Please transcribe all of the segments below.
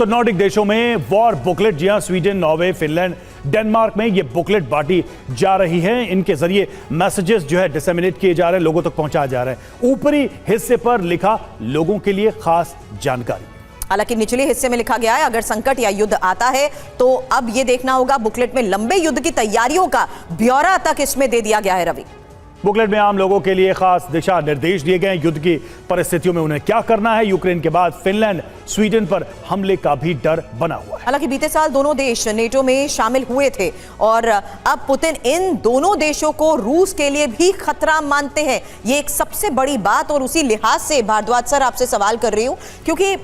तो नॉर्डिक देशों में वॉर बुकलेट, जी हां, स्वीडन, नॉर्वे, फिनलैंड, डेनमार्क में ये बुकलेट बांटी जा रही है। इनके जरिए मैसेजेस जो है डिसेमिनेट किए जा रहे हैं, लोगों तक पहुंचाया जा रहा है। ऊपरी हिस्से पर लिखा लोगों के लिए खास जानकारी। हालांकि निचले हिस्से में लिखा गया है अगर संकट या युद्ध आता है तो अब यह देखना होगा। बुकलेट में लंबे युद्ध की तैयारियों का ब्यौरा तक इसमें दे दिया गया है। रवि, बुकलेट में आम लोगों के लिए खास दिशा निर्देश दिए गए हैं। युद्ध की परिस्थितियों में उन्हें क्या करना है। यूक्रेन के बाद फिनलैंड, स्वीडन पर हमले का भी डर बना हुआ है। हालांकि बीते साल दोनों देश नेटो में शामिल हुए थे और अब पुतिन इन दोनों देशों को रूस के लिए भी खतरा मानते हैं। ये एक सबसे बड़ी बात, और उसी लिहाज से भारद्वाज सर आपसे सवाल कर रही हूं, क्योंकि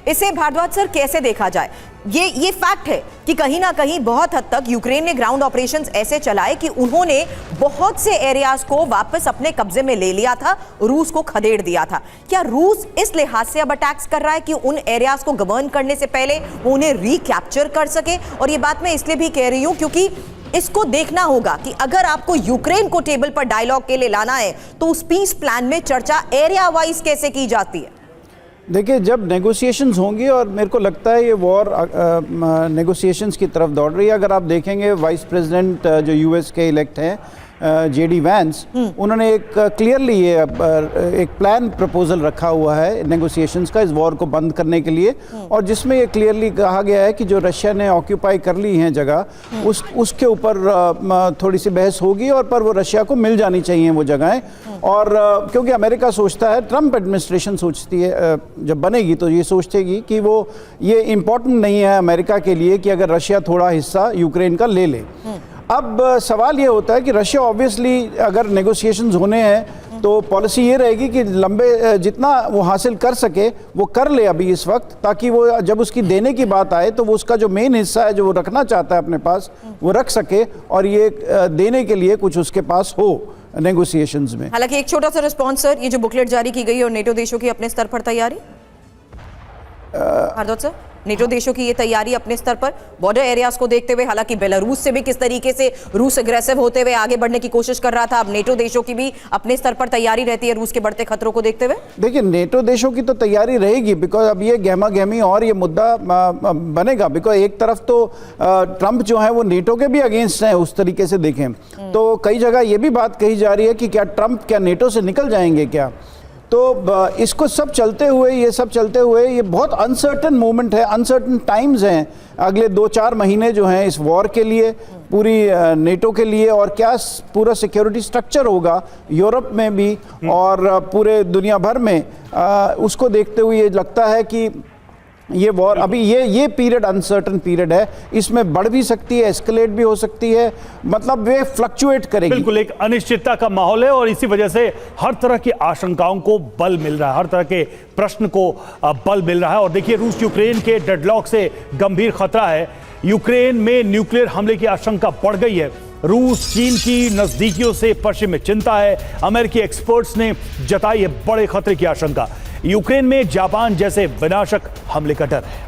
इसे भारद्वाज सर कैसे देखा जाए। ये फैक्ट है कि कहीं ना कहीं बहुत हद तक यूक्रेन ने ग्राउंड ऑपरेशंस ऐसे चलाए कि उन्होंने बहुत से एरियाज को वापस अपने कब्जे में ले लिया था, रूस को खदेड़ दिया था। क्या रूस इस लिहाज से अब अटैक्स कर रहा है कि उन एरियाज को गवर्न करने से पहले उन्हें रिकैप्चर कर सके? और ये बात मैं इसलिए भी कह रही हूं क्योंकि इसको देखना होगा कि अगर आपको यूक्रेन को टेबल पर डायलॉग के लिए लाना है तो उस पीस प्लान में चर्चा एरिया वाइज कैसे की जाती है। देखिए, जब नेगोशिएशंस होंगी, और मेरे को लगता है ये वॉर नेगोशिएशंस की तरफ दौड़ रही है। अगर आप देखेंगे वाइस प्रेसिडेंट जो यूएस के इलेक्ट हैं जेडी वैंस, उन्होंने एक क्लियरली ये एक प्लान प्रपोजल रखा हुआ है नेगोशिएशंस का इस वॉर को बंद करने के लिए, और जिसमें ये क्लियरली कहा गया है कि जो रशिया ने ऑक्यूपाई कर ली हैं जगह, उसके ऊपर थोड़ी सी बहस होगी, और पर वो रशिया को मिल जानी चाहिए वो जगहें। और क्योंकि अमेरिका सोचता है, ट्रंप एडमिनिस्ट्रेशन सोचती है, जब बनेगी तो ये सोचेगी कि वो ये इम्पोर्टेंट नहीं है अमेरिका के लिए कि अगर रशिया थोड़ा हिस्सा यूक्रेन का ले ले। अब सवाल ये होता है कि रशिया ऑब्वियसली अगर नेगोशिएशंस होने हैं तो पॉलिसी ये रहेगी कि लंबे जितना वो हासिल कर सके वो कर ले अभी इस वक्त, ताकि वो जब उसकी देने की बात आए तो वो उसका जो मेन हिस्सा है जो वो रखना चाहता है अपने पास वो रख सके, और ये देने के लिए कुछ उसके पास हो नेगोशिएशंस में। हालांकि एक छोटा सा रिस्पॉन्स सर, ये जो बुकलेट जारी की गई और नेटो देशों की अपने स्तर पर तैयारी, भारद्वाज सर, नेटो देशों की ये तैयारी अपने स्तर पर बॉर्डर एरियाज को देखते हुए, हालांकि बेलारूस से भी किस तरीके से रूस एग्रेसिव होते हुए आगे बढ़ने की कोशिश कर रहा था, अब नेटो देशों की भी अपने स्तर पर तैयारी रहती है रूस के बढ़ते खतरों को देखते हुए। देखिए, नेटो देशों की तो तैयारी रहेगी, बिकॉज अब ये गहमा गहमी और ये मुद्दा बनेगा। बिकॉज एक तरफ तो ट्रंप जो है वो नेटो के भी अगेंस्ट हैं, उस तरीके से देखें तो कई जगह ये भी बात कही जा रही है कि क्या ट्रंप क्या नेटो से निकल जाएंगे क्या। तो इसको सब चलते हुए ये बहुत अनसर्टन मोमेंट है, अनसर्टन टाइम्स हैं अगले 2-4 महीने जो हैं इस वॉर के लिए, पूरी नेटो के लिए, और क्या पूरा सिक्योरिटी स्ट्रक्चर होगा यूरोप में भी और पूरे दुनिया भर में, उसको देखते हुए ये लगता है कि ये वॉर अभी ये पीरियड अनसर्टन पीरियड है, इसमें बढ़ भी सकती है, एस्केलेट भी हो सकती है, मतलब वे फ्लक्चुएट करेगी। बिल्कुल एक अनिश्चितता का माहौल है, और इसी वजह से हर तरह की आशंकाओं को बल मिल रहा है, हर तरह के प्रश्न को बल मिल रहा है। और देखिए, रूस यूक्रेन के डेडलॉक से गंभीर खतरा है। यूक्रेन में न्यूक्लियर हमले की आशंका बढ़ गई है। रूस चीन की नजदीकियों से पश्चिम में चिंता है। अमेरिकी एक्सपर्ट्स ने जताई है बड़े खतरे की आशंका। यूक्रेन में जापान जैसे विनाशक हमले का डर है।